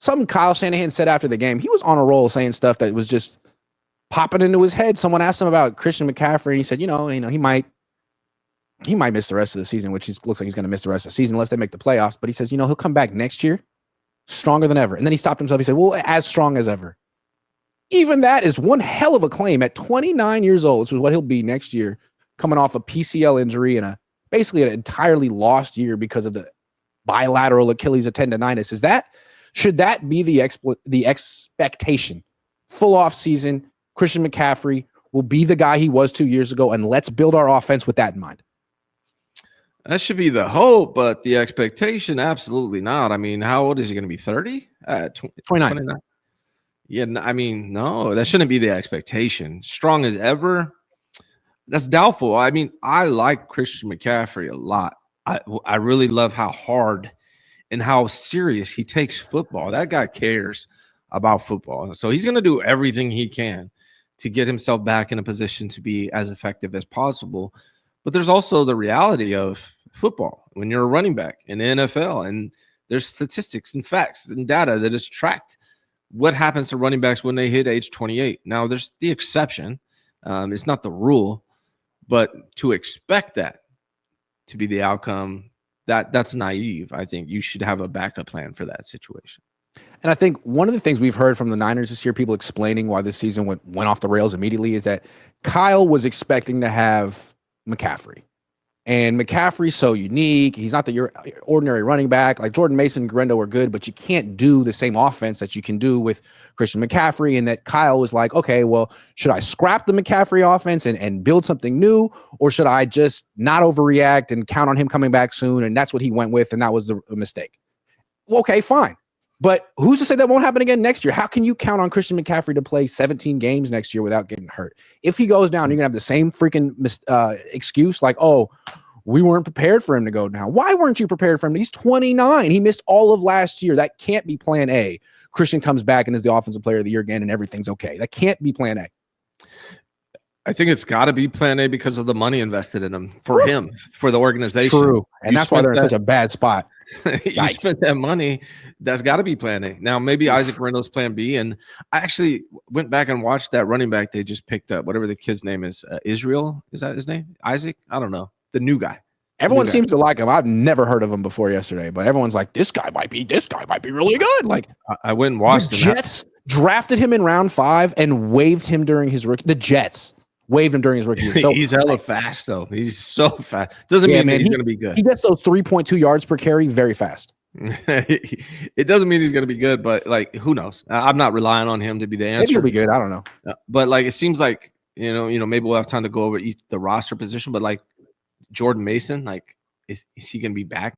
something Kyle Shanahan said after the game. He was on a roll saying stuff that was just popping into his head. Someone asked him about Christian McCaffrey, and he said, he might miss the rest of the season, which looks like he's going to miss the rest of the season unless they make the playoffs. But he says, he'll come back next year stronger than ever. And then he stopped himself. He said, well, as strong as ever. Even that is one hell of a claim at 29 years old, which is what he'll be next year, coming off a PCL injury and basically an entirely lost year because of the bilateral Achilles tendonitis. Should that be the expectation? Full off season, Christian McCaffrey will be the guy he was 2 years ago, and let's build our offense with that in mind. That should be the hope, but the expectation, absolutely not. I mean, how old is he going to be? 30? 29. Yeah, I mean, no, that shouldn't be the expectation. Strong as ever, that's doubtful. I mean, I like Christian McCaffrey a lot. I really love how hard and how serious he takes football. That guy cares about football. So he's going to do everything he can to get himself back in a position to be as effective as possible. But there's also the reality of football when you're a running back in the NFL, and there's statistics and facts and data that is tracked what happens to running backs when they hit age 28. Now, there's the exception. It's not the rule, but to expect that to be the outcome, that's naive. I think you should have a backup plan for that situation. And I think one of the things we've heard from the Niners this year, people explaining why this season went off the rails immediately, is that Kyle was expecting to have McCaffrey. And McCaffrey's so unique. He's not your ordinary running back. Like Jordan Mason and Grendo are good, but you can't do the same offense that you can do with Christian McCaffrey. And that Kyle was like, okay, well, should I scrap the McCaffrey offense and build something new? Or should I just not overreact and count on him coming back soon? And that's what he went with. And that was the mistake. Well, okay, fine. But who's to say that won't happen again next year? How can you count on Christian McCaffrey to play 17 games next year without getting hurt? If he goes down, you're going to have the same freaking excuse like, oh, we weren't prepared for him to go down. Why weren't you prepared for him? He's 29. He missed all of last year. That can't be plan A. Christian comes back and is the offensive player of the year again and everything's okay. That can't be plan A. I think it's got to be plan A because of the money invested in him, for him, for the organization. True. And that's why they're in such a bad spot. You spent that money. That's got to be plan A. Now, maybe Isaac Rendo's plan B. And I actually went back and watched that running back they just picked up, whatever the kid's name is. Israel? Is that his name? Isaac? I don't know. The new guy. Everyone seems to like him. I've never heard of him before yesterday, but everyone's like, this guy might be really good. Like, I went and watched him. The Jets drafted him in round 5 and waived him during his rookie. The Jets waived him during his rookie year. So he's hella fast, though. He's so fast. Doesn't mean he's going to be good. He gets those 3.2 yards per carry very fast. It doesn't mean he's going to be good, but like, who knows? I'm not relying on him to be the answer. Maybe he'll be good. I don't know. But like, it seems like, maybe we'll have time to go over the roster position, but like Jordan Mason, like, is he going to be back?